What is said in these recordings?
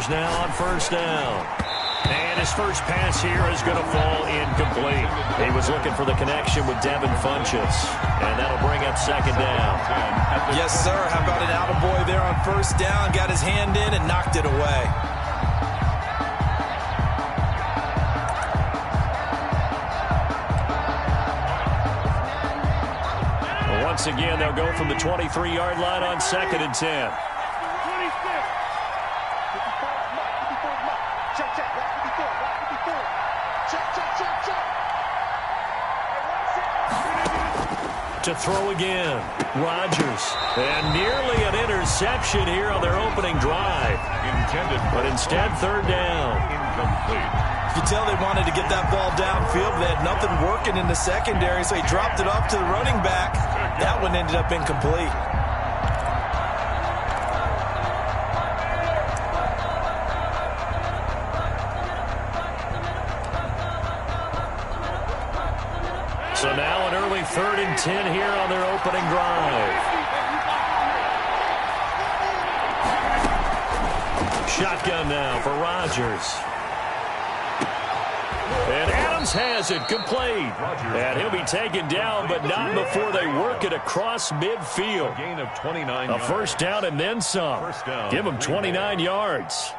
Panthers now on first down. And his first pass here is going to fall incomplete. He was looking for the connection with Devin Funchess. And that'll bring up second down. Yes, sir. How about an attaboy there on first down? Got his hand in and knocked it away. Once again, they'll go from the 23-yard line on second and 10. To throw again, Rodgers. And nearly an interception here on their opening drive. But instead, third down. You could tell they wanted to get that ball downfield. They had nothing working in the secondary, so he dropped it off to the running back. That one ended up incomplete. So now an early 3rd and 10 here on their opening drive. Shotgun now for Rodgers. And Adams has it complete. And he'll be taken down, but not before they work it across midfield. Gain of 29 a first down and then some. Give him 29 yards.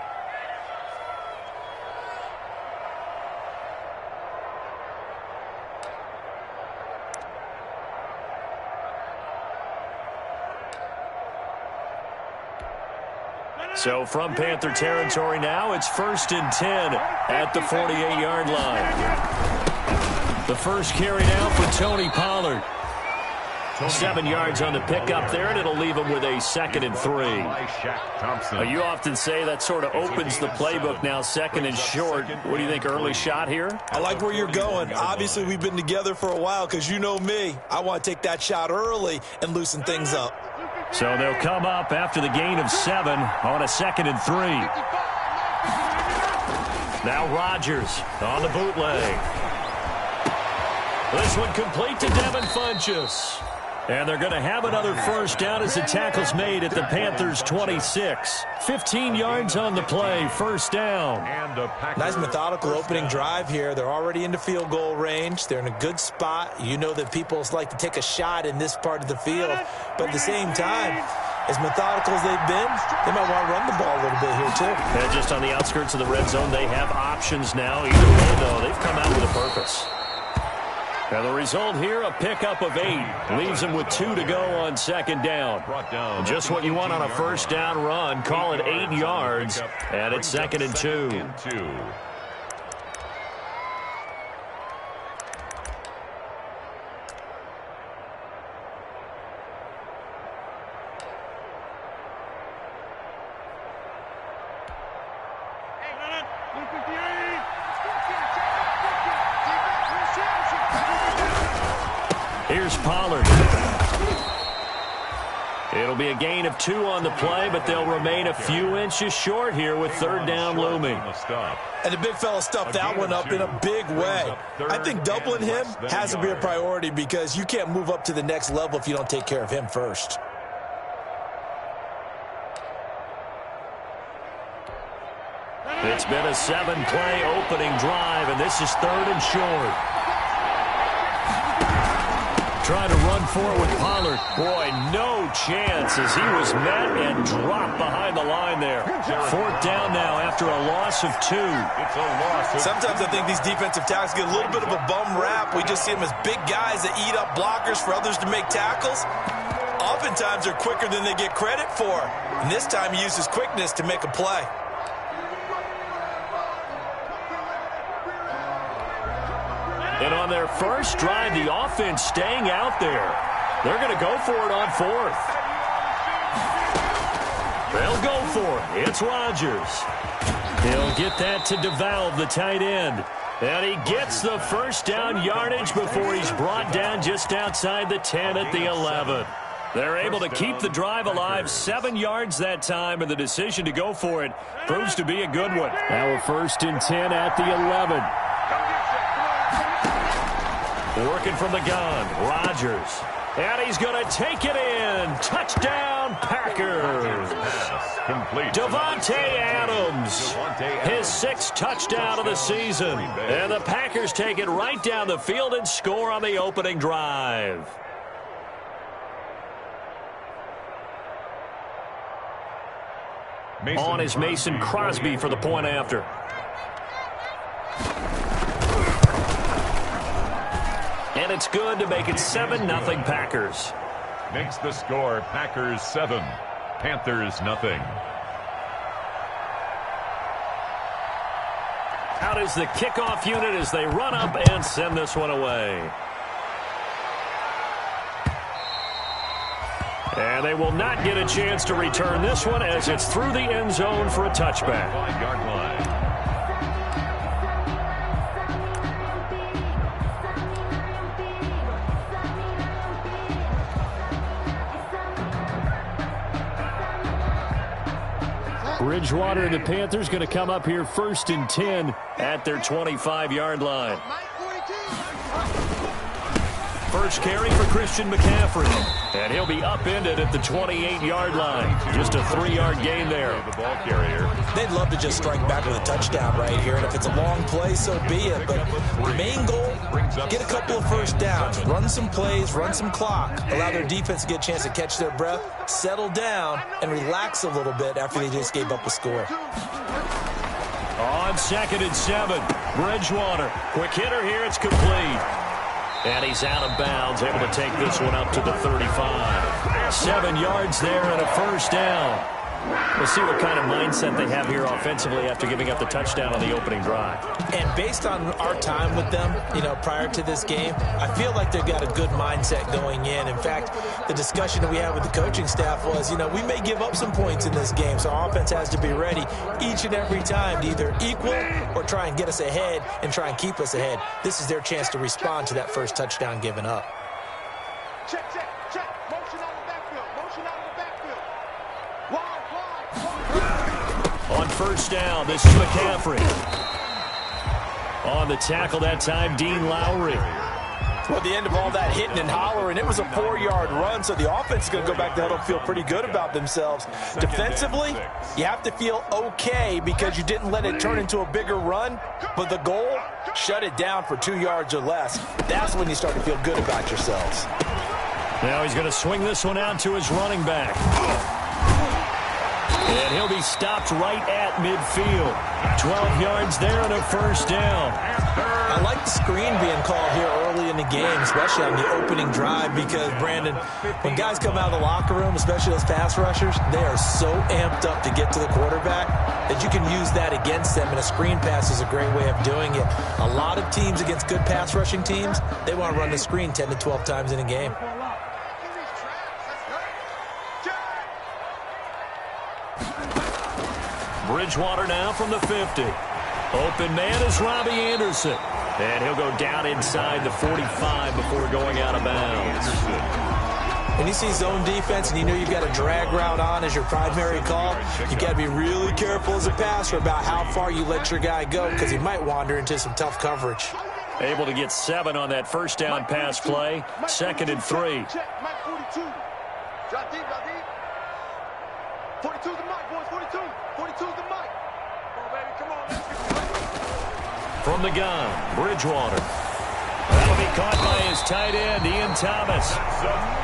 So from Panther territory now, it's 1st and 10 at the 48-yard line. The first carry now for Tony Pollard. 7 yards on the pickup there, and it'll leave him with a 2nd and 3. You often say that sort of opens the playbook now, 2nd and short. What do you think, early shot here? I like where you're going. Obviously, we've been together for a while because you know me. I want to take that shot early and loosen things up. So they'll come up after the gain of 7 on a 2nd and 3. Now Rodgers on the bootleg. This one complete to Devin Funchess. And they're going to have another first down as the tackle's made at the Panthers' 26. 15 yards on the play, first down. Nice methodical opening drive here. They're already into field goal range. They're in a good spot. You know that people like to take a shot in this part of the field. But at the same time, as methodical as they've been, they might want to run the ball a little bit here too. And just on the outskirts of the red zone, they have options now. Either way, though, they've come out with a purpose. And the result here, a pickup of 8. Leaves them with 2 to go on second down. Just what you want on a first down run. Call it 8 yards. And it's 2nd and 2. Here's Pollard. It'll be a gain of 2 on the play, but they'll remain a few inches short here with third down looming. And the big fella stuffed that one up in a big way. I think doubling him has to be a priority because you can't move up to the next level if you don't take care of him first. It's been a 7-play opening drive, and this is 3rd and short. Trying to run for it with Pollard. Boy, no chance as he was met and dropped behind the line there. 4th down now after a loss of 2. Sometimes I think these defensive tackles get a little bit of a bum rap. We just see them as big guys that eat up blockers for others to make tackles. Oftentimes they're quicker than they get credit for. And this time he used his quickness to make a play. And on their first drive, the offense staying out there. They're going to go for it on 4th. They'll go for it. It's Rodgers. He'll get that to DeValve, the tight end. And he gets the first down yardage before he's brought down just outside the 10 at the 11. They're able to keep the drive alive, 7 yards that time, and the decision to go for it proves to be a good one. Now a 1st and 10 at the 11. Working from the gun, Rodgers. And he's going to take it in. Touchdown, Packers. Complete. Davante Adams. His 6th touchdown of the season. And the Packers take it right down the field and score on the opening drive. On is Mason Crosby for the point after. And it's good to make it 7-0 Packers. Makes the score Packers 7, Panthers nothing. Out is the kickoff unit as they run up and send this one away. And they will not get a chance to return this one as it's through the end zone for a touchback. 5-yard line. Bridgewater and the Panthers going to come up here 1st and 10 at their 25-yard line. First carry for Christian McCaffrey. And he'll be upended at the 28-yard line. Just a 3-yard gain there. The ball carrier. They'd love to just strike back with a touchdown right here. And if it's a long play, so be it. But the main goal, get a couple of first downs. Run some plays, run some clock. Allow their defense to get a chance to catch their breath, settle down, and relax a little bit after they just gave up a score. On 2nd and 7, Bridgewater. Quick hitter here, it's complete. And he's out of bounds, able to take this one up to the 35. 7 yards there and a first down. We'll see what kind of mindset they have here offensively after giving up the touchdown on the opening drive. And based on our time with them, prior to this game, I feel like they've got a good mindset going in. In fact, the discussion that we had with the coaching staff was, we may give up some points in this game, so our offense has to be ready each and every time to either equal or try and get us ahead and try and keep us ahead. This is their chance to respond to that first touchdown given up. Check. Motion out of the backfield. On first down, this is McCaffrey. On the tackle that time, Dean Lowry. Well, at the end of all that hitting and hollering, it was a 4-yard run, so the offense is going to go back to huddle and feel pretty good about themselves. Defensively, you have to feel okay because you didn't let it turn into a bigger run, but the goal, shut it down for 2 yards or less. That's when you start to feel good about yourselves. Now he's going to swing this one out to his running back. And he'll be stopped right at midfield. 12 yards there and a first down. I like the screen being called here early in the game, especially on the opening drive, because, Brandon, when guys come out of the locker room, especially those pass rushers, they are so amped up to get to the quarterback that you can use that against them, and a screen pass is a great way of doing it. A lot of teams against good pass rushing teams, they want to run the screen 10 to 12 times in a game. Bridgewater now from the 50. Open man is Robbie Anderson. And he'll go down inside the 45 before going out of bounds. When you see zone defense and you know you've got a drag route on as your primary call, you got to be really careful as a passer about how far you let your guy go, because he might wander into some tough coverage. Able to get 7 on that first down pass play. 2nd and 3. Mike 42. Drop deep. 42's the mic, boys. 42. 42's the mic. Come on, baby. Come on. From the gun, Bridgewater. That'll be caught by his tight end, Ian Thomas.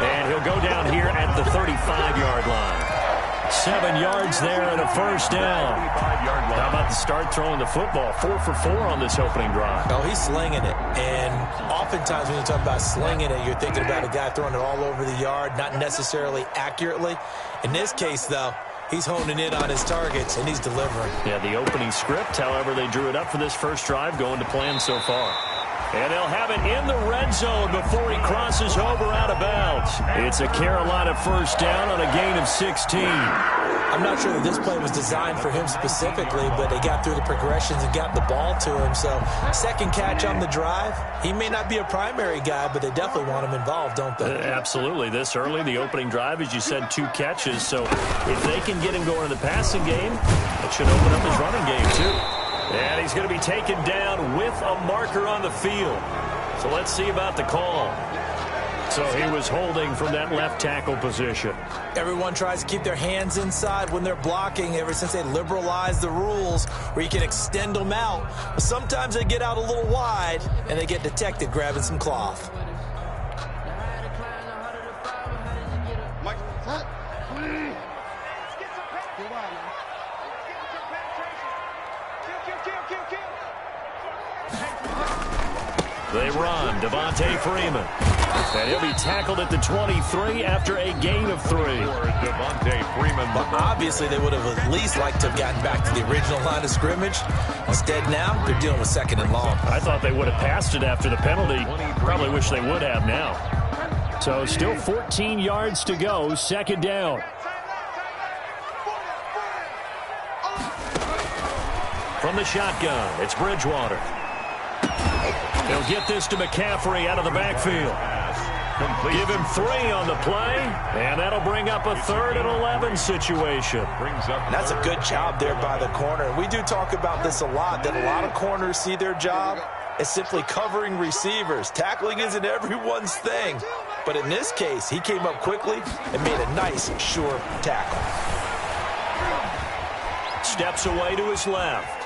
And he'll go down here at the 35-yard line. 7 yards there and a first down. How about the start throwing the football? 4 for 4 on this opening drive. Oh, he's slinging it. And oftentimes when you talk about slinging it, you're thinking about a guy throwing it all over the yard, not necessarily accurately. In this case, though, he's honing in on his targets, and he's delivering. Yeah, the opening script, however, they drew it up for this first drive, going to plan so far. And they'll have it in the red zone before he crosses over out of bounds. It's a Carolina first down on a gain of 16. I'm not sure that this play was designed for him specifically, but they got through the progressions and got the ball to him. So, second catch on the drive. He may not be a primary guy, but they definitely want him involved, don't they? Absolutely. This early, the opening drive, as you said, 2 catches. So, if they can get him going in the passing game, it should open up his running game, too. And he's going to be taken down with a marker on the field. So let's see about the call. So he was holding from that left tackle position. Everyone tries to keep their hands inside when they're blocking ever since they liberalized the rules where you can extend them out. But sometimes they get out a little wide and they get detected grabbing some cloth. They run, Devontae Freeman. And he'll be tackled at the 23 after a gain of 3. Devontae Freeman. But obviously they would have at least liked to have gotten back to the original line of scrimmage. Instead now, they're dealing with 2nd and long. I thought they would have passed it after the penalty. Probably wish they would have now. So still 14 yards to go, 2nd down. From the shotgun, it's Bridgewater. They'll get this to McCaffrey out of the backfield. Give him 3 on the play, and that'll bring up a 3rd and 11 situation. And that's a good job there by the corner. We do talk about this a lot, that a lot of corners see their job as simply covering receivers. Tackling isn't everyone's thing. But in this case, he came up quickly and made a nice, sure tackle. Steps away to his left.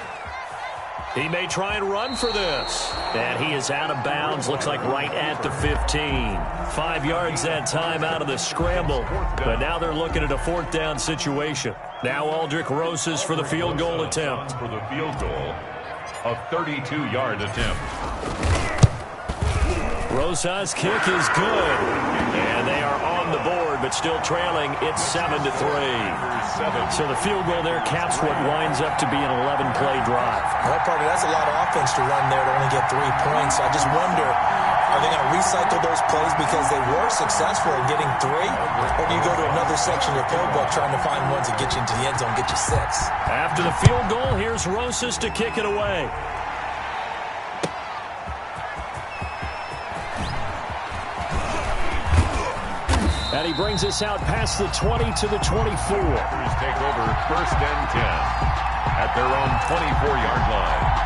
He may try and run for this. And he is out of bounds, looks like right at the 15. 5 yards that time out of the scramble. But now they're looking at a 4th down situation. Now Aldrick Rosas for the field goal attempt. For the field goal, a 32-yard attempt. Rosas' kick is good. And they are on the board, but still trailing. It's 7-3. So the field goal there caps what winds up to be an 11-play drive. Well, partner, that's a lot of offense to run there to only get 3 points. I just wonder, are they going to recycle those plays because they were successful in getting 3? Or do you go to another section of your playbook trying to find ones that get you into the end zone, get you 6? After the field goal, here's Rosas to kick it away. And he brings us out past the 20 to the 24. Packers take over 1st and 10 at their own 24-yard line.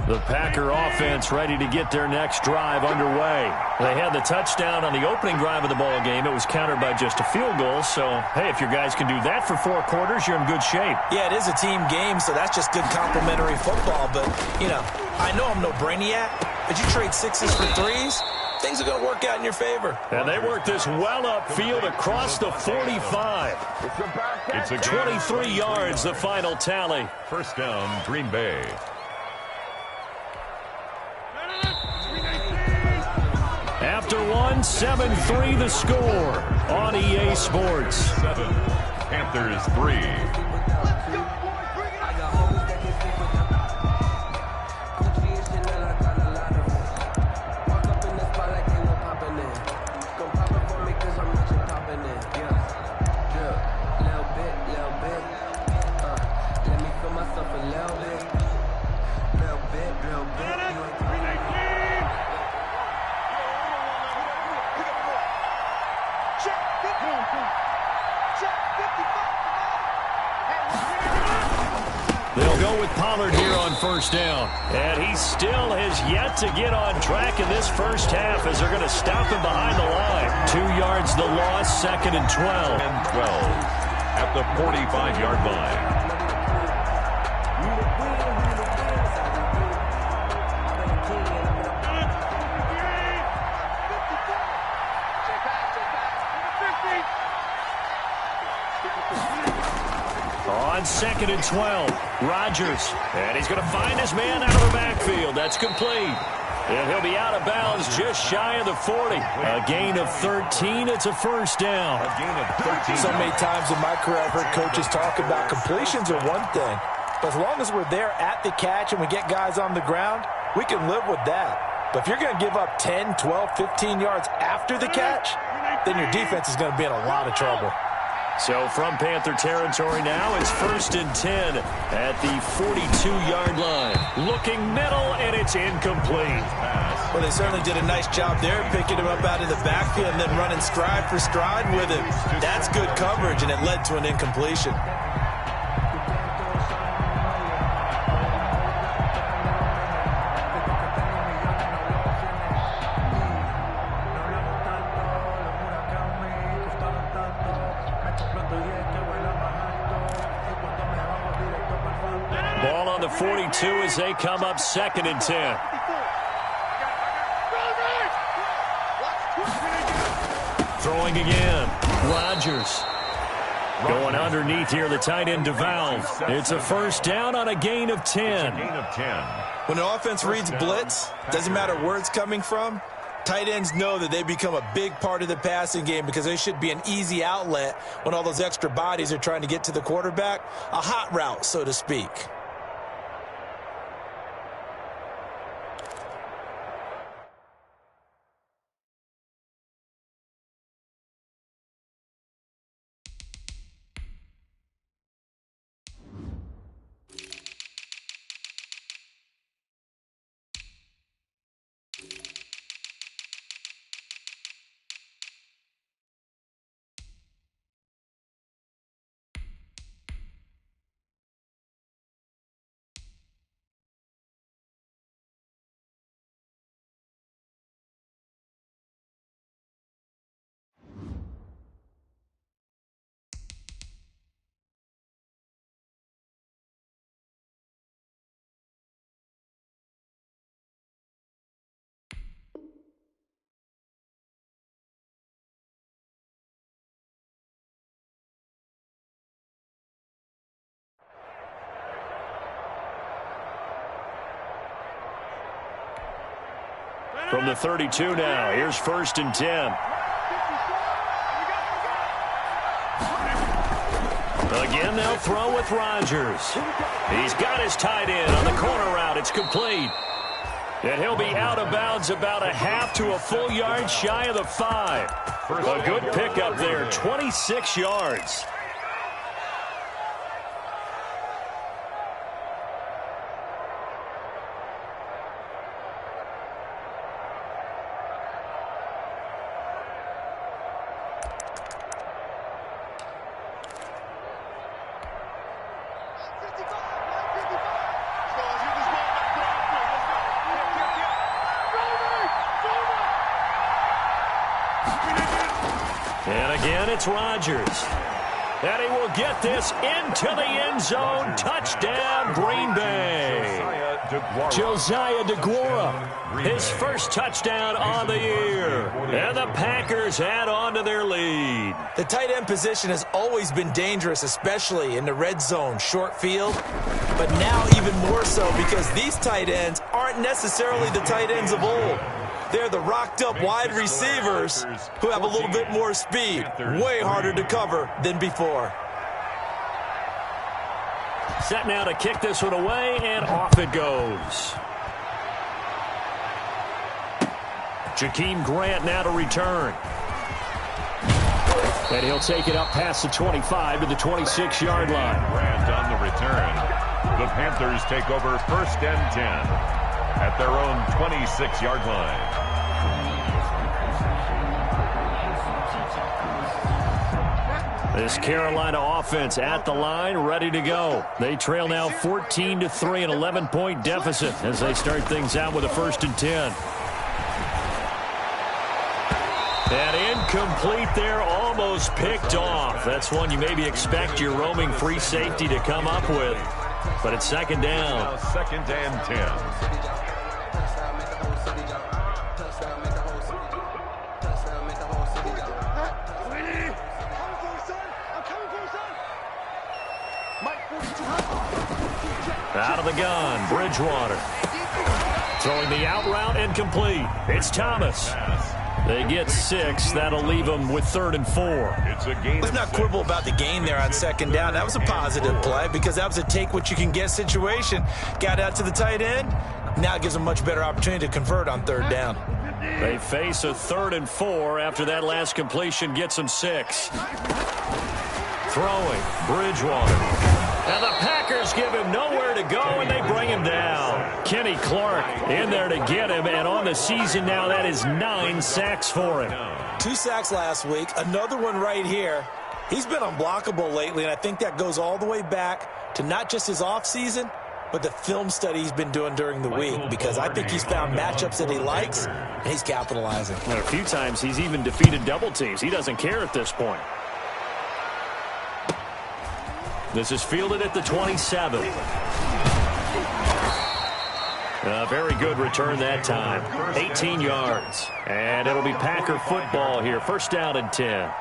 The Packer offense ready to get their next drive underway. They had the touchdown on the opening drive of the ball game. It was countered by just a field goal. So, hey, if your guys can do that for 4 quarters, you're in good shape. Yeah, it is a team game, so that's just good complimentary football. But, you know, I know I'm no brainiac, but you trade 6s for 3s, things are going to work out in your favor. And they work this well upfield across the 45. It's a 23 yards, the final tally. 1st down, Green Bay. After 7-3 the score on EA Sports. 7, Panthers 3. They'll go with Pollard here on 1st down. And he still has yet to get on track in this first half as they're going to stop him behind the line. 2 yards the loss, 2nd and 12. And 12 at the 45-yard line. On 2nd and 12, Rodgers. And he's going to find his man out of the backfield. That's complete. And he'll be out of bounds just shy of the 40. A gain of 13. It's a 1st down. A gain of 13. So many times in my career I've heard coaches talk about completions are one thing. But as long as we're there at the catch and we get guys on the ground, we can live with that. But if you're going to give up 10, 12, 15 yards after the catch, then your defense is going to be in a lot of trouble. So from Panther territory now, it's 1st and 10 at the 42-yard line. Looking middle, and it's incomplete. Well, they certainly did a nice job there, picking him up out of the backfield and then running stride for stride with him. That's good coverage, and it led to an incompletion. Ball on the 42 as they come up 2nd and 10. Throwing again. Rodgers. Going underneath here, the tight end DeValve. It's a 1st down on a gain of 10. When an offense reads blitz, doesn't matter where it's coming from, tight ends know that they become a big part of the passing game because they should be an easy outlet when all those extra bodies are trying to get to the quarterback. A hot route, so to speak. From the 32 now, here's 1st and 10. Again, they'll throw with Rodgers. He's got his tight end on the corner route. It's complete. And he'll be out of bounds about a half to a full yard shy of the 5. A good pickup there, 26 yards. And again, it's Rodgers. And he will get this into the end zone. Touchdown, Green Bay. Josiah DeGuara, his first touchdown on the year. And the Packers add on to their lead. The tight end position has always been dangerous, especially in the red zone, short field. But now even more so because these tight ends aren't necessarily the tight ends of old. They're the rocked-up wide receivers who have a little bit more speed. Way harder to cover than before. Set now to kick this one away, and off it goes. Jakeem Grant now to return. And he'll take it up past the 25 to the 26-yard line. Grant on the return. The Panthers take over 1st and 10 at their own 26-yard line. This Carolina offense at the line, ready to go. They trail now 14-3, an 11-point deficit as they start things out with a 1st and 10. And incomplete there, almost picked off. That's one you maybe expect your roaming free safety to come up with. But it's 2nd down. Now 2nd and 10. Out of the gun, Bridgewater. Throwing the out route, incomplete. It's Thomas. They get 6. That'll leave them with 3rd and 4. It's a gain. Let's not quibble about the gain there on 2nd down. That was a positive play because that was a take-what-you-can-get situation. Got out to the tight end. Now it gives them a much better opportunity to convert on 3rd down. They face a 3rd and 4 after that last completion gets them 6. Throwing, Bridgewater. And the Packers give him nowhere to go, and they bring him down. Kenny Clark in there to get him, and on the season now, that is 9 sacks for him. 2 sacks last week, another one right here. He's been unblockable lately, and I think that goes all the way back to not just his offseason, but the film study he's been doing during the week, because I think he's found matchups that he likes, and he's capitalizing. And a few times he's even defeated double teams. He doesn't care at this point. This is fielded at the 27. A very good return that time. 18 yards. And it'll be Packer football here. First down and 10.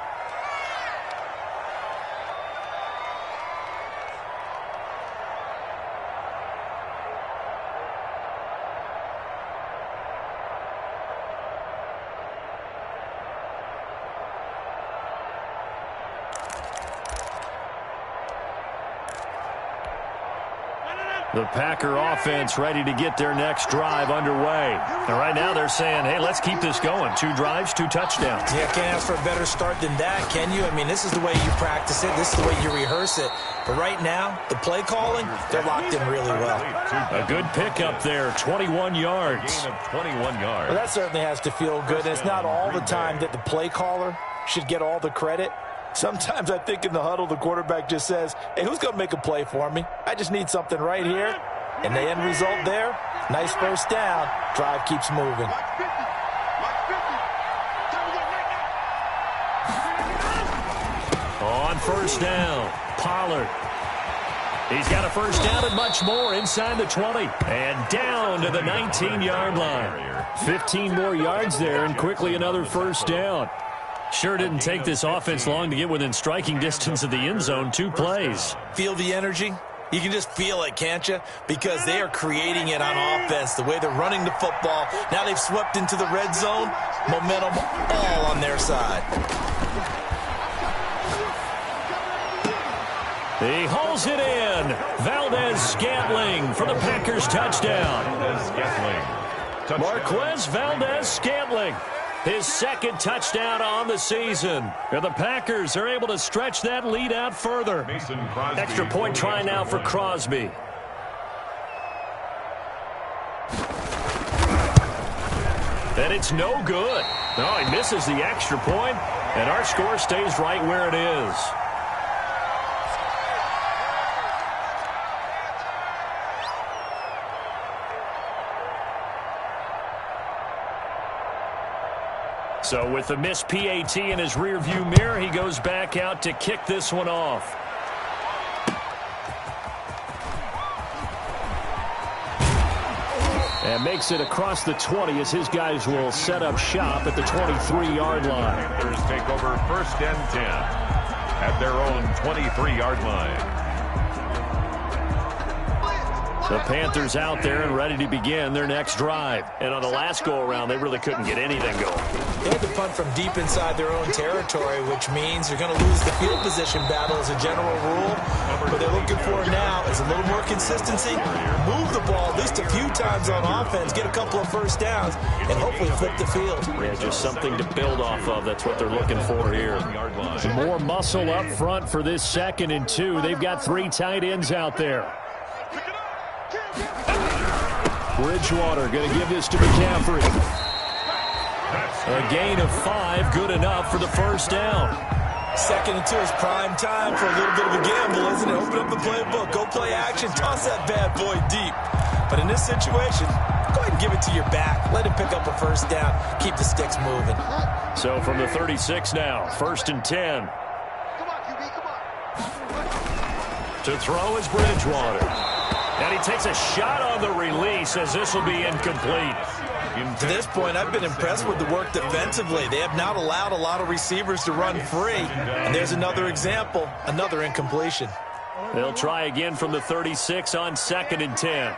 The Packer offense ready to get their next drive underway. And right now they're saying, hey, let's keep this going. 2 drives, 2 touchdowns. Yeah, can't ask for a better start than that, can you? I mean, this is the way you practice it. This is the way you rehearse it. But right now, the play calling, they're locked in really well. A good pickup there, 21 yards. Gain of 21 yards. Well, that certainly has to feel good. And it's not all the time that the play caller should get all the credit. Sometimes I think in the huddle, the quarterback just says, hey, who's going to make a play for me? I just need something right here. And the end result there, nice first down. Drive keeps moving. On first down, Pollard. He's got a first down and much more inside the 20. And down to the 19-yard line. 15 more yards there and quickly another first down. Sure didn't take this offense long to get within striking distance of the end zone. 2 plays. Feel the energy? You can just feel it, can't you? Because they are creating it on offense. The way they're running the football. Now they've swept into the red zone. Momentum all on their side. He hauls it in. Valdez-Scantling for the Packers touchdown. Marquez Valdez-Scantling. His second touchdown on the season. And the Packers are able to stretch that lead out further. Extra point try now for Crosby. And it's no good. No, he misses the extra point, and our score stays right where it is. So with the missed PAT in his rearview mirror, he goes back out to kick this one off. And makes it across the 20 as his guys will set up shop at the 23-yard line. Panthers take over first and 10 at their own 23-yard line. The Panthers out there and ready to begin their next drive. And on the last go-around, they really couldn't get anything going. They had to punt from deep inside their own territory, which means you're going to lose the field position battle as a general rule. What they're looking for now is a little more consistency, move the ball at least a few times on offense, get a couple of first downs, and hopefully flip the field. Yeah, just something to build off of. That's what they're looking for here. More muscle up front for this 2nd and 2. They've got 3 tight ends out there. Bridgewater going to give this to McCaffrey. A gain of 5, good enough for the first down. 2nd and 2 is prime time for a little bit of a gamble, isn't it? Open up the playbook, go play action, toss that bad boy deep. But in this situation, go ahead and give it to your back. Let him pick up a first down. Keep the sticks moving. So from the 36 now, 1st and 10. To throw is Bridgewater. And he takes a shot on the release as this will be incomplete. To this point, I've been impressed with the work defensively. They have not allowed a lot of receivers to run free. And there's another example, another incompletion. They'll try again from the 36 on 2nd and 10.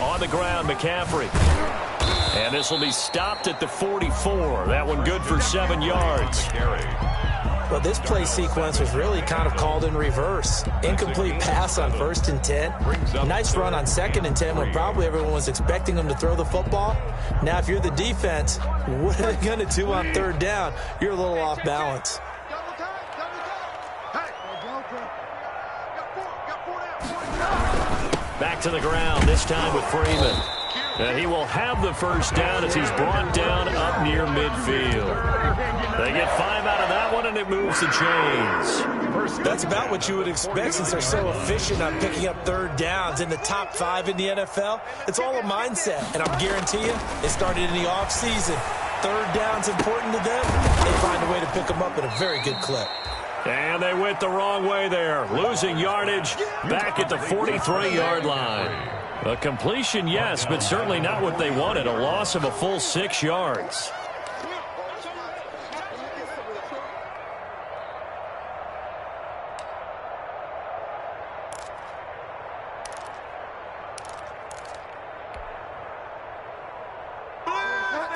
On the ground, McCaffrey. And this will be stopped at the 44. That one good for 7 yards. Well, this play sequence was really kind of called in reverse. Incomplete pass on 1st and 10. Nice run on 2nd and 10 when probably everyone was expecting him to throw the football. Now, if you're the defense, what are they going to do on 3rd down? You're a little off balance. Back to the ground, this time with Freeman. And he will have the 1st down as he's brought down up near midfield. They get 5 out of that one, and it moves the chains. That's about what you would expect since they're so efficient on picking up 3rd downs. In the top 5 in the NFL, it's all a mindset. And I'm guarantee you, it started in the offseason. 3rd down's important to them. They find a way to pick them up at a very good clip. And they went the wrong way there, losing yardage back at the 43-yard line. A completion, yes, but certainly not what they wanted. A loss of a full 6 yards.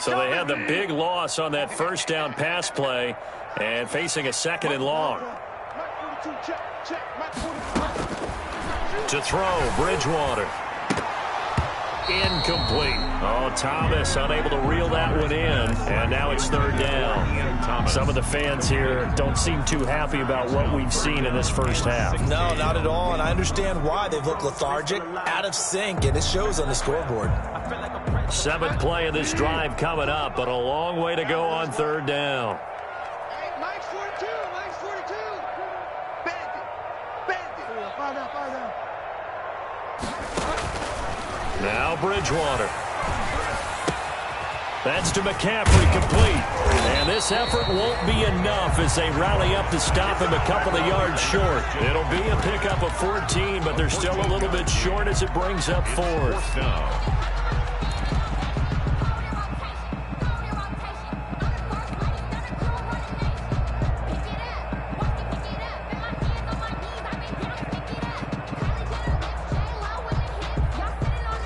So they had the big loss on that 1st down pass play and facing a 2nd and long. To throw, Bridgewater. Incomplete. Oh, Thomas unable to reel that one in, and now it's 3rd down. Some of the fans here don't seem too happy about what we've seen in this 1st half. No, not at all, and I understand why. They've looked lethargic, out of sync, and it shows on the scoreboard. 7th play of this drive coming up, but a long way to go on 3rd down. Mike's 42, Mike's 42. Bandit. Fire down. Now Bridgewater. That's to McCaffrey, complete. And this effort won't be enough as they rally up to stop him a couple of yards short. It'll be a pickup of 14, but they're still a little bit short as it brings up 4th.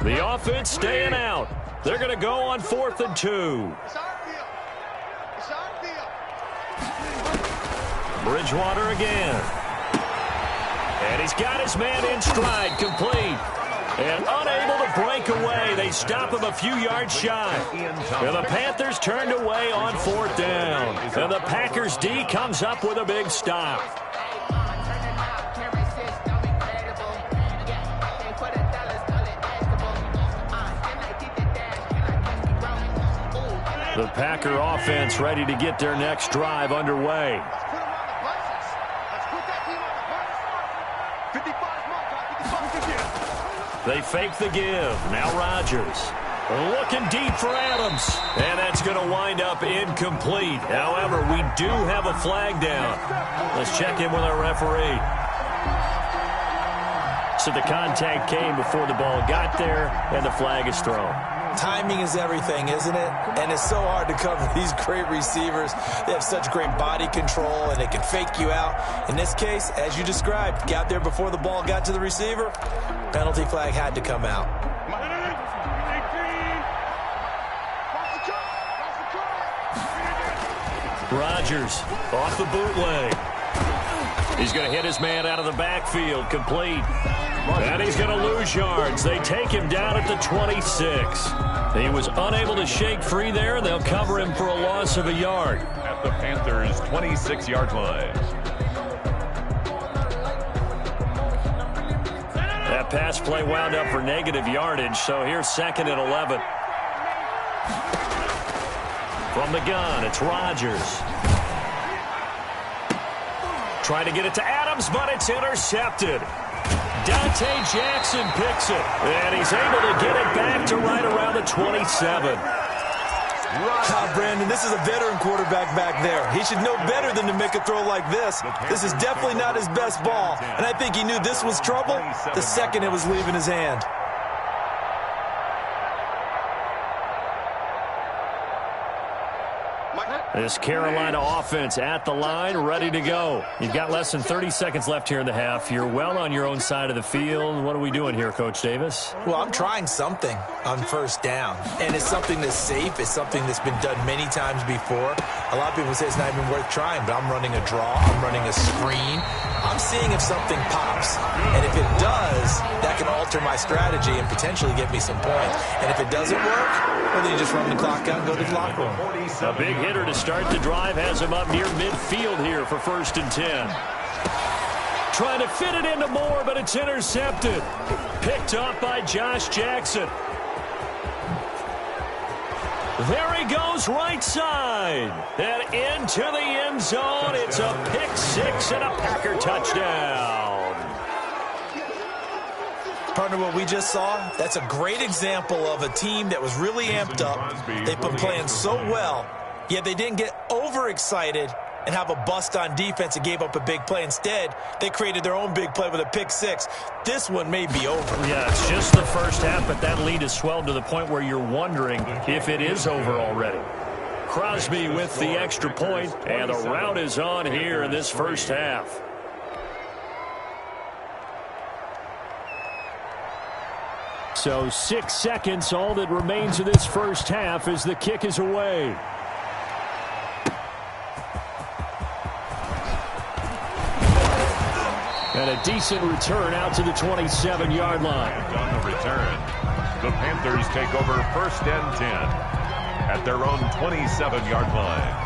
The offense staying out. They're going to go on 4th and 2. It's our deal. It's our deal. Bridgewater again. And he's got his man in stride, complete. And unable to break away. They stop him a few yards shy. And the Panthers turned away on 4th down. And the Packers D comes up with a big stop. The Packer offense ready to get their next drive underway. Let's put them on the buses. Let's put that team on the bus. 55 more, 55. They fake the give. Now Rodgers. Looking deep for Adams. And that's going to wind up incomplete. However, we do have a flag down. Let's check in with our referee. So the contact came before the ball got there, and the flag is thrown. Timing is everything, isn't it? And it's so hard to cover these great receivers. They have such great body control, and they can fake you out. In this case, as you described, got there before the ball got to the receiver. Penalty flag had to come out. Rodgers off the bootleg. He's going to hit his man out of the backfield, complete. And he's going to lose yards. They take him down at the 26. He was unable to shake free there. They'll cover him for a loss of a yard. At the Panthers' 26-yard line. That pass play wound up for negative yardage, so here's 2nd and 11. From the gun, it's Rodgers. Trying to get it to Adams, but it's intercepted. Dante Jackson picks it, and he's able to get it back to right around the 27. Brandon, this is a veteran quarterback back there. He should know better than to make a throw like this. This is definitely not his best ball, and I think he knew this was trouble the second it was leaving his hand. This Carolina offense at the line, ready to go. You've got less than 30 seconds left here in the half. You're well on your own side of the field. What are we doing here, Coach Davis? Well, I'm trying something on first down, and it's something that's safe. It's something that's been done many times before. A lot of people say it's not even worth trying, but I'm running a draw. I'm running a screen. I'm seeing if something pops, and if it does, that can alter my strategy and potentially get me some points. And if it doesn't work, well, then you just run the clock out and go to the locker room. A big hitter to start the drive has him up near midfield here for 1st and 10. Trying to fit it into Moore, but it's intercepted. Picked up by Josh Jackson. There he goes right side. And into the end zone. It's a pick six and a Packer touchdown. Partner, what we just saw, that's a great example of a team that was really amped up. They've been playing so well, yet they didn't get overexcited and have a bust on defense and gave up a big play. Instead, they created their own big play with a pick six. This one may be over. Yeah, it's just the first half, but that lead has swelled to the point where you're wondering if it is over already. Crosby with the extra point, and the rout is on here in this first half. So 6 seconds, all that remains of this first half as the kick is away. And a decent return out to the 27-yard line. On the return, the Panthers take over 1st and 10 at their own 27-yard line.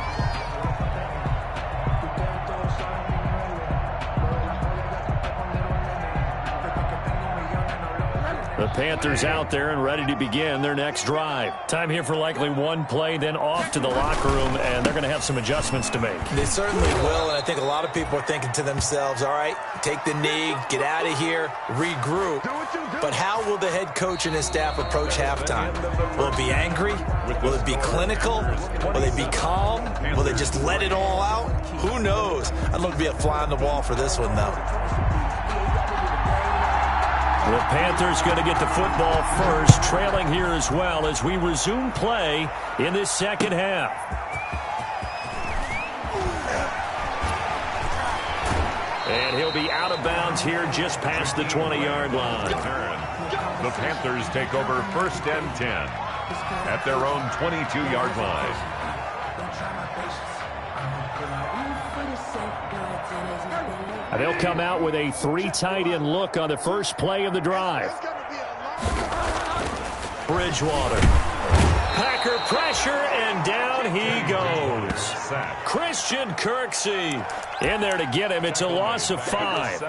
The Panthers out there and ready to begin their next drive. Time here for likely one play, then off to the locker room, and they're going to have some adjustments to make. They certainly will, and I think a lot of people are thinking to themselves, all right, take the knee, get out of here, regroup. But how will the head coach and his staff approach halftime? Will it be angry? Will it be clinical? Will they be calm? Will they just let it all out? Who knows? I'd love to be a fly on the wall for this one, though. The Panthers going to get the football first, trailing here as well as we resume play in this second half. And he'll be out of bounds here just past the 20-yard line. The Panthers take over 1st and 10 at their own 22-yard line. They'll come out with a 3 tight end look on the first play of the drive. Bridgewater. Packer pressure, and down he goes. Christian Kirksey in there to get him. It's a loss of 5.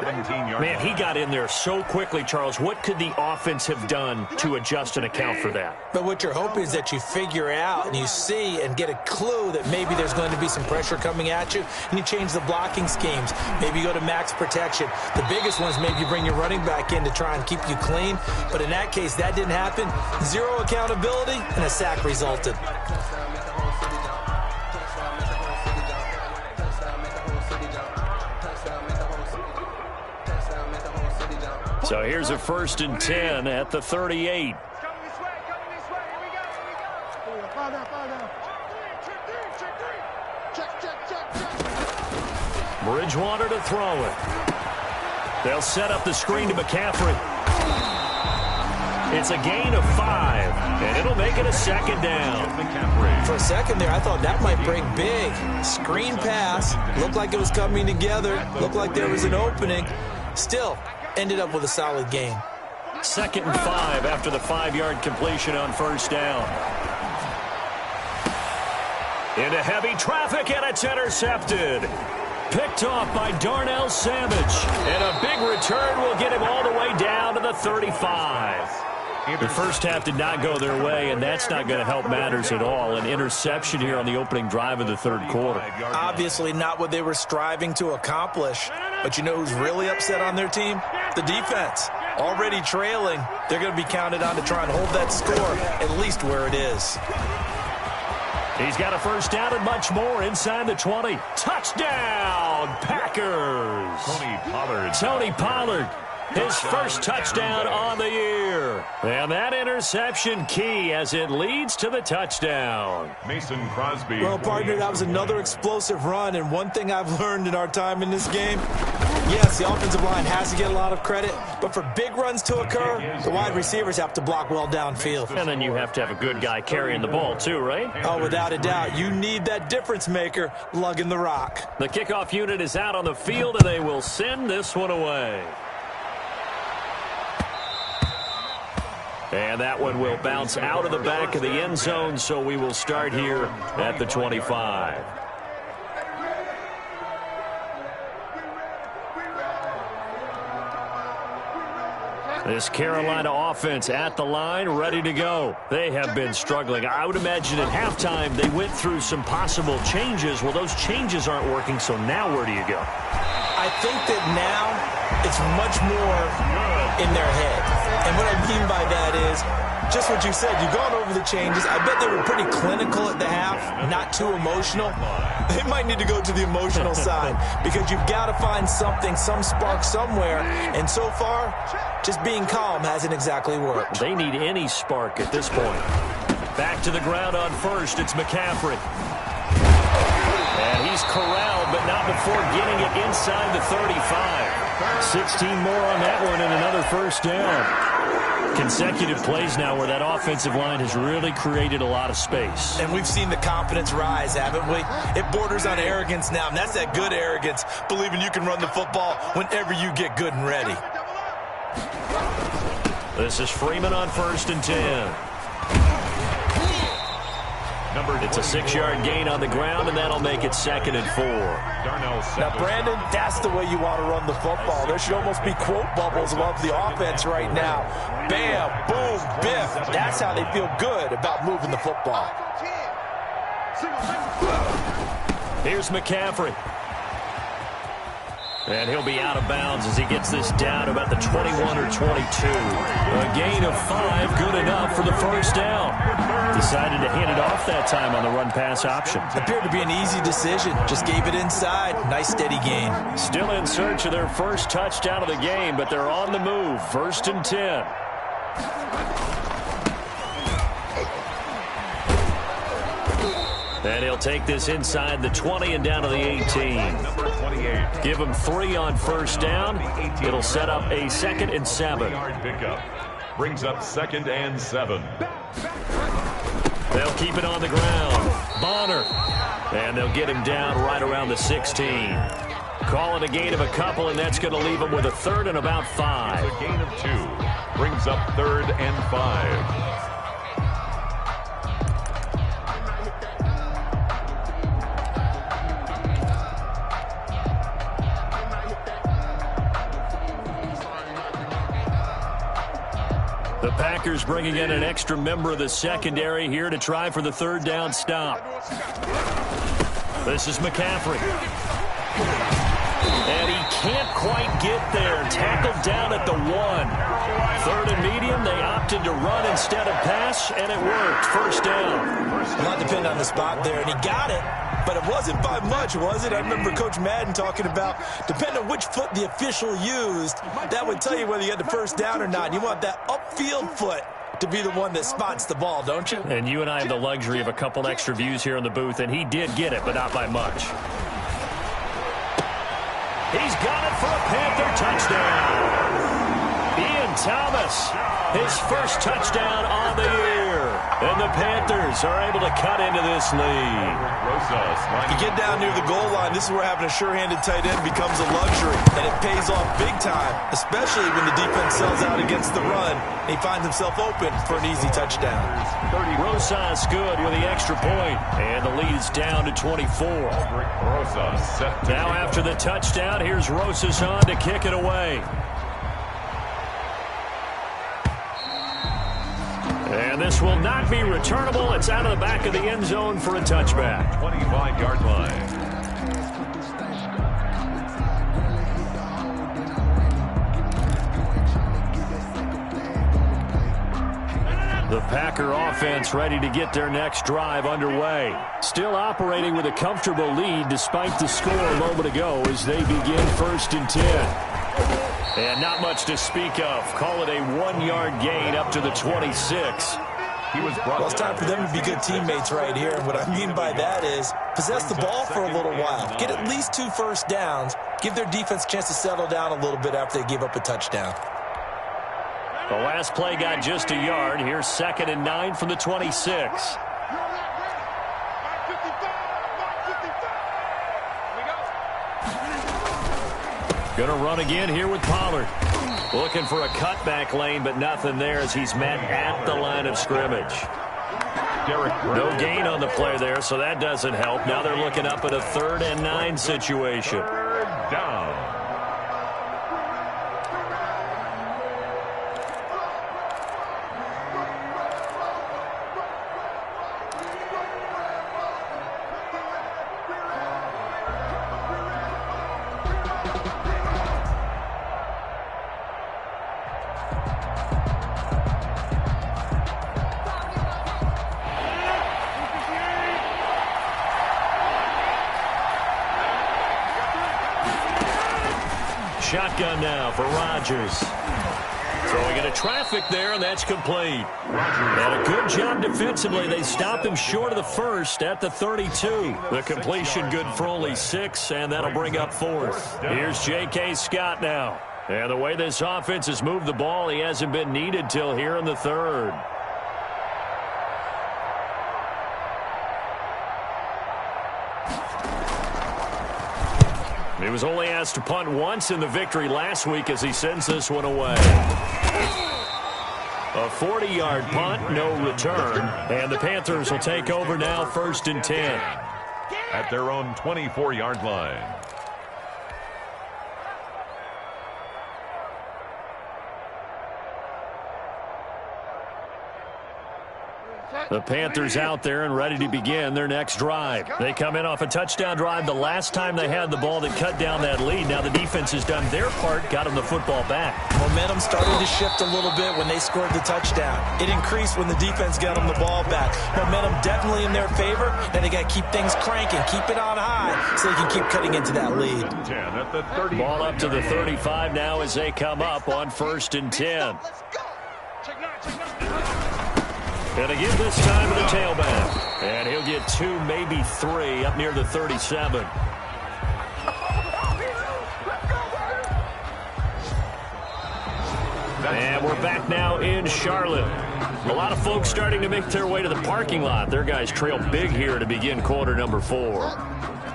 Man, he got in there so quickly, Charles. What could the offense have done to adjust and account for that? But what you're hoping is that you figure out and you see and get a clue that maybe there's going to be some pressure coming at you, and you change the blocking schemes. Maybe you go to max protection. The biggest one is maybe you bring your running back in to try and keep you clean. But in that case, that didn't happen. 0 accountability, and a sack resulted. So here's a 1st and 10 at the 38. Bridgewater to throw it. They'll set up the screen to McCaffrey. It's a gain of 5, and it'll make it a 2nd down. For a second there, I thought that might break big. Screen pass. Looked like it was coming together. Looked like there was an opening. Still, ended up with a solid gain. 2nd and 5 after the 5-yard completion on 1st down. Into heavy traffic, and it's intercepted. Picked off by Darnell Savage. And a big return will get him all the way down to the 35. The first half did not go their way, and that's not going to help matters at all. An interception here on the opening drive of the 3rd quarter. Obviously not what they were striving to accomplish. But you know who's really upset on their team? The defense. Already trailing. They're going to be counted on to try and hold that score at least where it is. He's got a 1st down and much more inside the 20. Touchdown, Packers. Tony Pollard. Tony Pollard his first touchdown on the year. And that interception key as it leads to the touchdown. Mason Crosby. Well, partner, that was another explosive run, and one thing I've learned in our time in this game, yes, the offensive line has to get a lot of credit, but for big runs to occur, the wide receivers have to block well downfield. And then you have to have a good guy carrying the ball too, right? Oh, without a doubt. You need that difference maker lugging the rock. The kickoff unit is out on the field, and they will send this one away. And that one will bounce out of the back of the end zone, so we will start here at the 25. This Carolina offense at the line, ready to go. They have been struggling. I would imagine at halftime they went through some possible changes. Well, those changes aren't working, so now where do you go? I think that now it's much more in their head. And what I mean by that is just what you said. You've gone over the changes. I bet they were pretty clinical at the half, not too emotional. They might need to go to the emotional side because you've got to find something, some spark somewhere. And so far, just being calm hasn't exactly worked. They need any spark at this point. Back to the ground on first. It's McCaffrey. And he's corralled, but not before getting it inside the 35. 16 more on that one and another first down. Consecutive plays now where that offensive line has really created a lot of space. And we've seen the confidence rise, haven't we? It borders on arrogance now, and that's that good arrogance, believing you can run the football whenever you get good and ready. This is Freeman on first and 10. It's a 6-yard gain on the ground, and that'll make it 2nd and 4. Now, Brandon, that's the way you want to run the football. There should almost be quote bubbles above the offense right now. Bam, boom, biff. That's how they feel good about moving the football. Here's McCaffrey. And he'll be out of bounds as he gets this down about the 21 or 22. A gain of 5, good enough for the first down. Decided to hand it off that time on the run-pass option. Appeared to be an easy decision. Just gave it inside. Nice, steady gain. Still in search of their first touchdown of the game, but they're on the move. 1st and 10. And he'll take this inside the 20 and down to the 18. Number 28. Give him 3 on first down. It'll set up a 2nd and 7. Pickup. Brings up 2nd and 7. They'll keep it on the ground. Bonner. And they'll get him down right around the 16. Call it a gain of a couple, and that's going to leave him with a 3rd and about 5. A gain of 2. Brings up 3rd and 5. The Packers bringing in an extra member of the secondary here to try for the 3rd down stop. This is McCaffrey. And he can't quite get there. Tackled down at the 1. 3rd and medium, they opted to run instead of pass, and it worked. First down. A lot depended on the spot there, and he got it. But it wasn't by much, was it? I remember Coach Madden talking about, depending on which foot the official used, that would tell you whether you had the first down or not. You want that upfield foot to be the one that spots the ball, don't you? And you and I have the luxury of a couple extra views here in the booth, and he did get it, but not by much. He's got it for a Panther touchdown. Ian Thomas, his first touchdown on the year. And the Panthers are able to cut into this lead. You get down near the goal line, this is where having a sure-handed tight end becomes a luxury. And it pays off big time, especially when the defense sells out against the run. And he finds himself open for an easy touchdown. Rosas good with the extra point. And the lead is down to 24. Now after the touchdown, here's Rosas on to kick it away. And this will not be returnable. It's out of the back of the end zone for a touchback. 25-yard line. The Packer offense ready to get their next drive underway. Still operating with a comfortable lead despite the score a moment ago as they begin 1st and 10. And not much to speak of. Call it a 1-yard gain up to the 26. Well, it's time for them to be good teammates right here. And what I mean by that is possess the ball for a little while. Get at least 2 first downs. Give their defense a chance to settle down a little bit after they give up a touchdown. The last play got just a yard. Here's 2nd and 9 from the 26. Going to run again here with Pollard. Looking for a cutback lane, but nothing there as he's met at the line of scrimmage. No gain on the play there, so that doesn't help. Now they're looking up at a 3rd and 9 situation. Third down. Shotgun now for Rodgers. Throwing into traffic there, and that's complete. And a good job defensively. They stopped him short of the first at the 32. The completion good for only 6, and that'll bring up 4th. Here's J.K. Scott now. And the way this offense has moved the ball, he hasn't been needed till here in the 3rd. He was only asked to punt once in the victory last week as he sends this one away. A 40-yard punt, no return. And the Panthers will take over now, 1st and 10. At their own 24-yard line. The Panthers out there and ready to begin their next drive. They come in off a touchdown drive the last time they had the ball that cut down that lead. Now the defense has done their part, got them the football back. Momentum started to shift a little bit when they scored the touchdown. It increased when the defense got them the ball back. Momentum definitely in their favor. Now they got to keep things cranking, keep it on high so they can keep cutting into that lead. Ball up to the 35 now as they come up on 1st and 10. And again this time to the tailback. And he'll get 2, maybe 3 up near the 37. And we're back now in Charlotte. A lot of folks starting to make their way to the parking lot. Their guys trail big here to begin quarter number 4.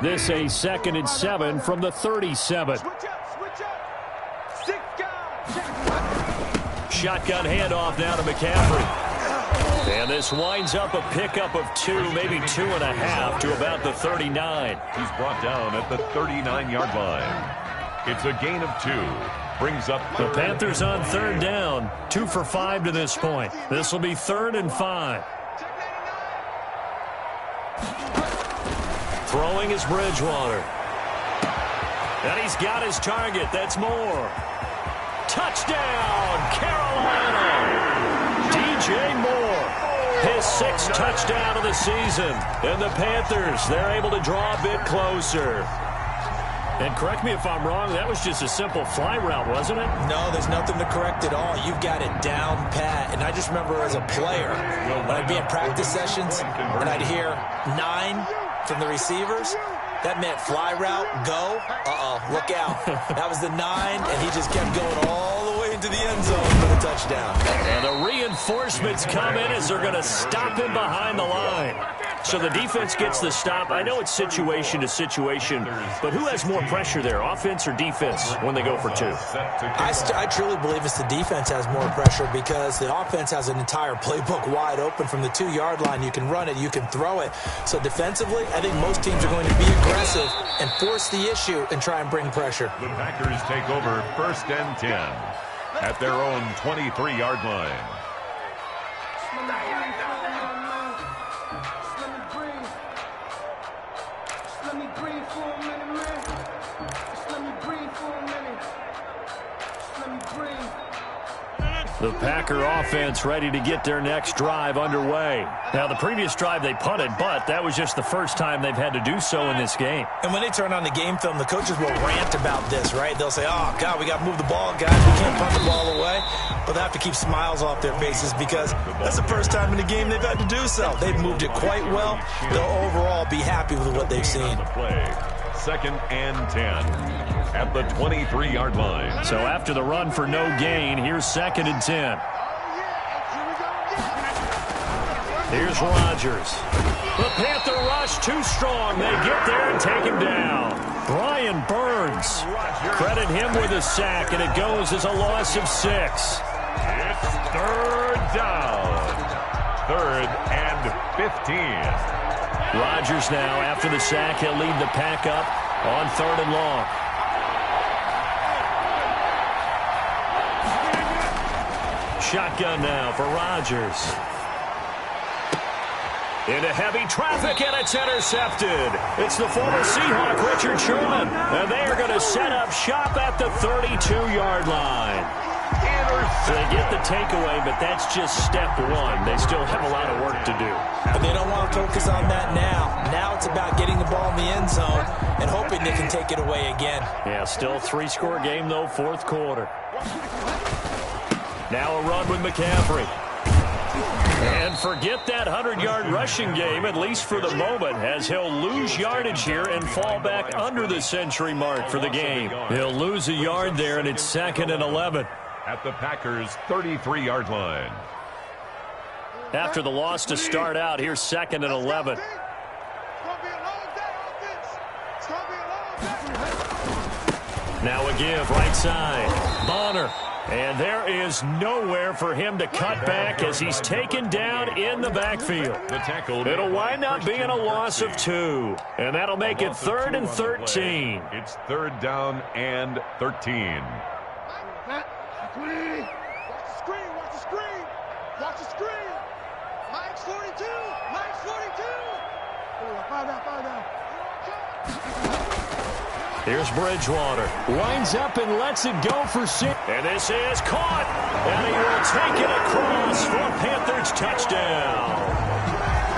This a 2nd and 7 from the 37. Shotgun handoff now to McCaffrey. And this winds up a pickup of 2, maybe 2.5 to about the 39. He's brought down at the 39-yard line. It's a gain of 2. Brings up the Panthers on 3rd down. 2 for 5 to this point. This will be 3rd and 5. Throwing is Bridgewater. And he's got his target. That's Moore. Touchdown, Carolina. DJ Moore, his 6th touchdown of the season. And the Panthers, they're able to draw a bit closer. And correct me if I'm wrong, that was just a simple fly route, wasn't it? No, there's nothing to correct at all. You've got it down pat. And I just remember as a player, when I'd be in practice sessions and I'd hear 9 from the receivers, that meant fly route, go, look out. That was the 9, and he just kept going all the way into the end zone for the touchdown. And the reinforcements come in as they're going to stop him behind the line. So the defense gets the stop. I know it's situation to situation, but who has more pressure there, offense or defense, when they go for 2? I truly believe it's the defense has more pressure because the offense has an entire playbook wide open from the 2-yard line. You can run it, you can throw it. So defensively, I think most teams are going to be aggressive and force the issue and try and bring pressure. The Packers take over 1st and 10 at their own 23-yard line. The Packer offense ready to get their next drive underway. Now, the previous drive they punted, but that was just the first time they've had to do so in this game. And when they turn on the game film, the coaches will rant about this, right? They'll say, oh, God, we got to move the ball, guys. We can't punt the ball away. But they have to keep smiles off their faces because that's the first time in the game they've had to do so. They've moved it quite well. They'll overall be happy with what they've seen. Second and 10 at the 23-yard line. So after the run for no gain, here's second and 10. Here's Rodgers. The Panther rush too strong. They get there and take him down. Brian Burns. Credit him with a sack, and it goes as a loss of 6. It's third down. Third and 15. Rodgers now, after the sack, he'll lead the pack up on 3rd and long. Shotgun now for Rodgers. Into heavy traffic, and it's intercepted. It's the former Seahawk, Richard Sherman. And they are going to set up shop at the 32-yard line. They get the takeaway, but that's just step one. They still have a lot of work to do. But they don't want to focus on that now. Now it's about getting the ball in the end zone and hoping they can take it away again. Yeah, still 3-score game, though, 4th quarter. Now a run with McCaffrey. And forget that 100-yard rushing game, at least for the moment, as he'll lose yardage here and fall back under the century mark for the game. He'll lose a yard there, and it's 2nd and 11. At the Packers' 33-yard line. After the loss to start out, here's 2nd and 11. Now a give, right side. Bonner. And there is nowhere for him to cut back as he's taken down in the backfield. It'll wind up being a loss of 2. And that'll make it 3rd and 13. It's 3rd down and 13. Watch the screen, watch the screen. Watch the screen. Mike's 42. Mike's 42. Five down. Here's Bridgewater. Winds up and lets it go for 6. And this is caught. And he will take it across for a Panthers touchdown.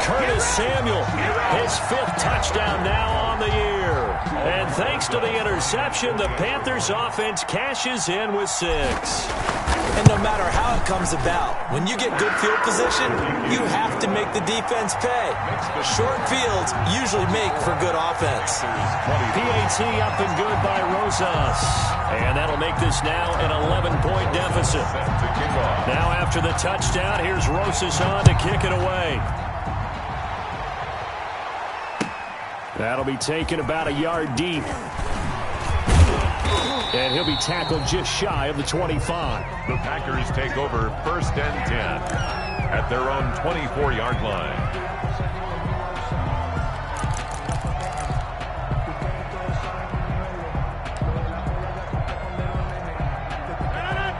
Curtis Samuel, his 5th touchdown now on the year. And thanks to the interception, the Panthers offense cashes in with 6. And no matter how it comes about, when you get good field position, you have to make the defense pay. Short fields usually make for good offense. PAT up and good by Rosas. And that'll make this now an 11-point deficit. Now after the touchdown, here's Rosas on to kick it away. That'll be taken about a yard deep. And he'll be tackled just shy of the 25. The Packers take over 1st and 10 at their own 24-yard line.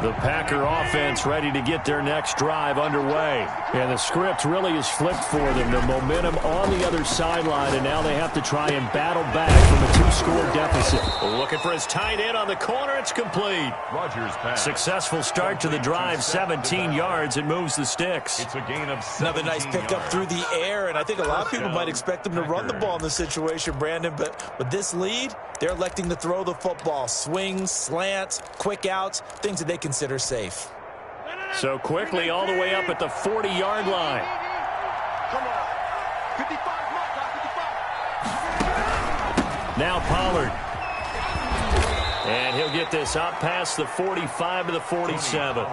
The Packer offense ready to get their next drive underway. And the script really is flipped for them. The momentum on the other sideline, and now they have to try and battle back from a 2-score deficit. Looking for his tight end on the corner. It's complete. Rodgers pass. Successful start to the drive, 17 yards. It moves the sticks. It's a gain of 17 Another nice pickup through the air, and I think a lot of people might expect them to run the ball in this situation, Brandon. But with this lead, they're electing to throw the football. Swings, slants, quick outs, things that they consider safe. So quickly all the way up at the 40-yard line. Come on. 55, Mark, 55. Now Pollard. And he'll get this up past the 45 to the 47.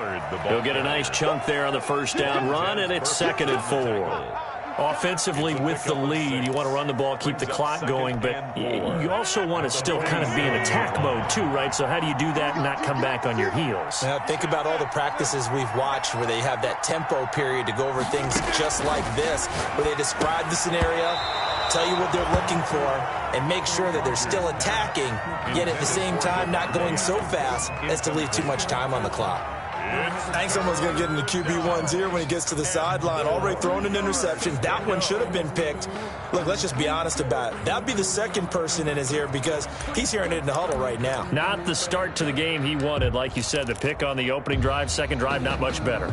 He'll get a nice chunk there on the first down run, and it's 2nd and 4. Offensively with the lead, you want to run the ball, keep the clock going, but you also want to still kind of be in attack mode too, right? So how do you do that and not come back on your heels? Now, think about all the practices we've watched where they have that tempo period to go over things just like this, where they describe the scenario, tell you what they're looking for, and make sure that they're still attacking, yet at the same time not going so fast as to leave too much time on the clock. I think someone's going to get into QB1's ear when he gets to the sideline. Already thrown an interception. That one should have been picked. Look, let's just be honest about it. That would be the second person in his ear because he's hearing it in the huddle right now. Not the start to the game he wanted. Like you said, the pick on the opening drive, second drive, not much better.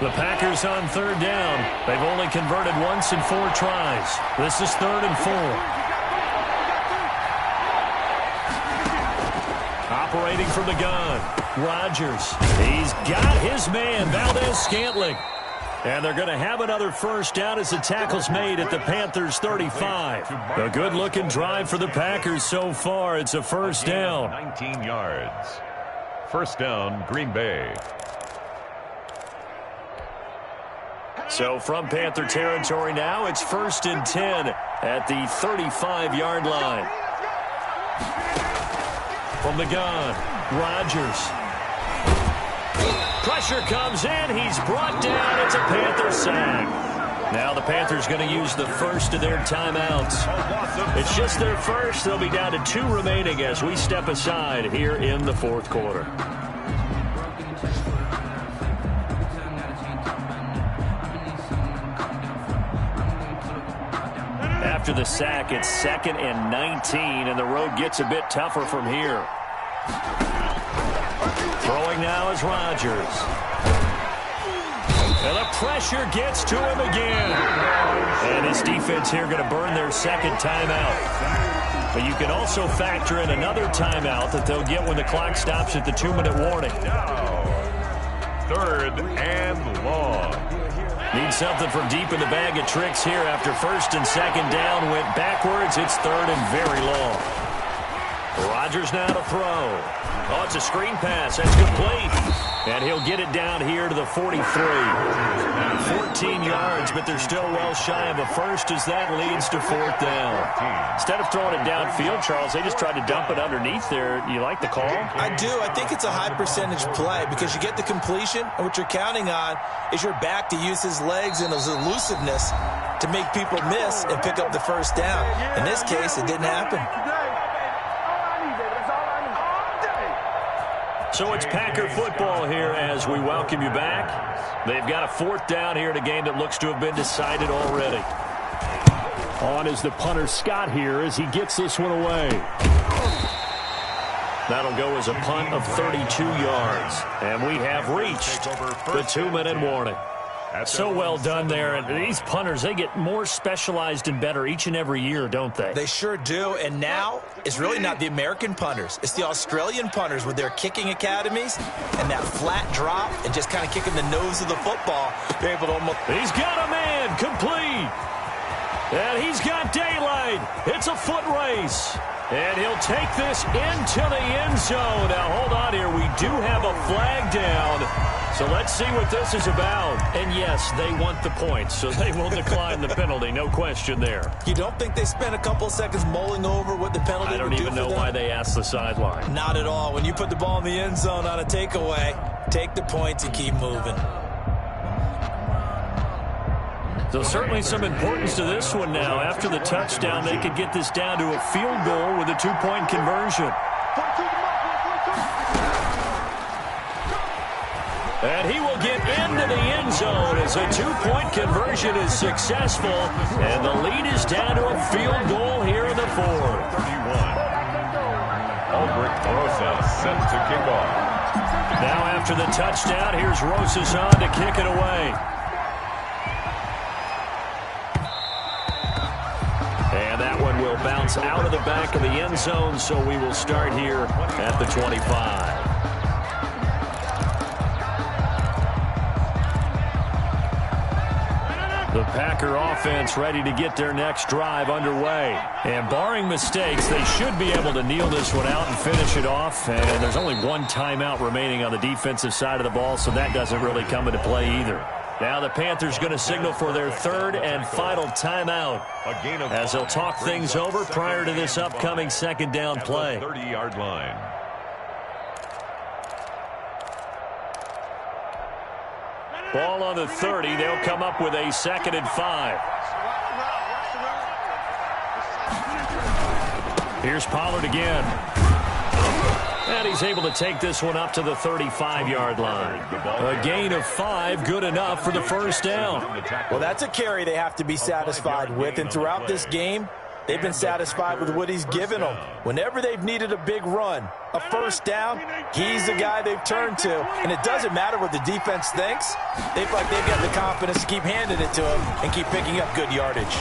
The Packers on third down. They've only converted once in 4 tries. This is 3rd and 4. Operating from the gun, Rodgers. He's got his man, Valdez-Scantling. And they're going to have another first down as the tackle's made at the Panthers' 35. A good-looking drive for the Packers so far. It's a first down. 19 yards. First down, Green Bay. So from Panther territory now, it's 1st and 10 at the 35-yard line. From the gun, Rodgers. Pressure comes in. He's brought down. It's a Panther sack. Now the Panthers going to use the first of their timeouts. It's just their first. They'll be down to 2 remaining as we step aside here in the 4th quarter. After the sack, it's 2nd and 19, and the road gets a bit tougher from here. Throwing now is Rodgers. And the pressure gets to him again. And his defense here going to burn their second timeout. But you can also factor in another timeout that they'll get when the clock stops at the 2-minute warning. Now, 3rd and long. Need something from deep in the bag of tricks here after 1st and 2nd down. Went backwards. It's 3rd and very long. Rodgers now to throw. Oh, it's a screen pass. That's complete. And he'll get it down here to the 43. 14 yards, but they're still well shy of a first as that leads to 4th down. Instead of throwing it downfield, Charles, they just tried to dump it underneath there. You like the call? I do. I think it's a high percentage play because you get the completion, and what you're counting on is your back to use his legs and his elusiveness to make people miss and pick up the first down. In this case, it didn't happen. So it's Packer football here as we welcome you back. They've got a 4th down here in a game that looks to have been decided already. On is the punter Scott here as he gets this one away. That'll go as a punt of 32 yards. And we have reached the 2-minute warning. So well done there. And these punters, they get more specialized and better each and every year, don't they? They sure do. And now it's really not the American punters. It's the Australian punters with their kicking academies and that flat drop and just kind of kicking the nose of the football. They're able to almost... He's got a man complete. And he's got daylight. It's a foot race. And he'll take this into the end zone. Now, hold on here. We do have a flag down. So let's see what this is about. And, yes, they want the points, so they will decline the penalty. No question there. You don't think they spent a couple of seconds mulling over what the penalty I don't would do even for know them? why they asked the sideline. Not at all. When you put the ball in the end zone on a takeaway, take the points and keep moving. So certainly some importance to this one now. After the touchdown, they could get this down to a field goal with a 2-point conversion. And he will get into the end zone as a 2-point conversion is successful. And the lead is down to a field goal here in the 4th. 31. Albrecht Rosas set to kick off. Now after the touchdown, here's Rosas on to kick it away. And that one will bounce out of the back of the end zone, so we will start here at the 25. The Packer offense ready to get their next drive underway. And barring mistakes, they should be able to kneel this one out and finish it off. And there's only one timeout remaining on the defensive side of the ball, so that doesn't really come into play either. Now the Panthers going to signal for their 3rd and final timeout as they'll talk things over prior to this upcoming 2nd down play. 30-yard line. Ball on the 30. They'll come up with a 2nd and 5. Here's Pollard again. And he's able to take this one up to the 35-yard line. A gain of 5, good enough for the first down. Well, that's a carry they have to be satisfied with, and throughout this game, they've been satisfied with what he's given them. Whenever they've needed a big run, a first down, he's the guy they've turned to. And it doesn't matter what the defense thinks. They feel like they've got the confidence to keep handing it to him and keep picking up good yardage.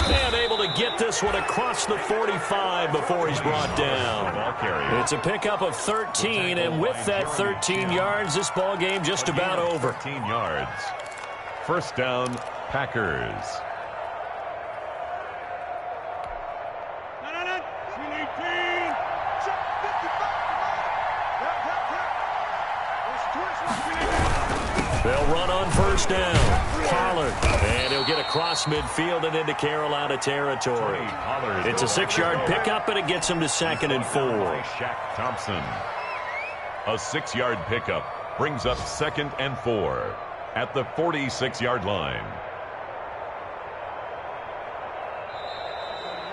And able to get this one across the 45 before he's brought down. It's a pickup of 13, and with that 13 yards, this ball game just about over. 13 yards. First down, Packers. They'll run on first down. Pollard. And he'll get across midfield and into Carolina territory. It's a 6-yard pickup, and it gets him to 2nd and 4. Shaq Thompson. A 6-yard pickup brings up 2nd and 4 at the 46-yard line.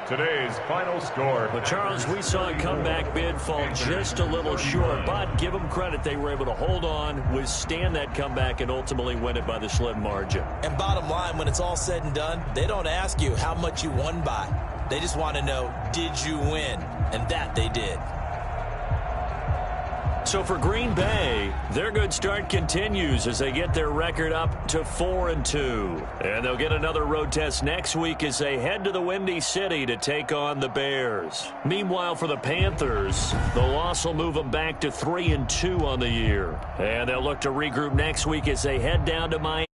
Today's final score. But, Charles, we saw a comeback bid fall just a little short, but give them credit. They were able to hold on, withstand that comeback, and ultimately win it by the slim margin. And bottom line, when it's all said and done, they don't ask you how much you won by. They just want to know, did you win? And that they did. So for Green Bay, their good start continues as they get their record up to 4-2. And they'll get another road test next week as they head to the Windy City to take on the Bears. Meanwhile, for the Panthers, the loss will move them back to 3-2 on the year. And they'll look to regroup next week as they head down to Miami.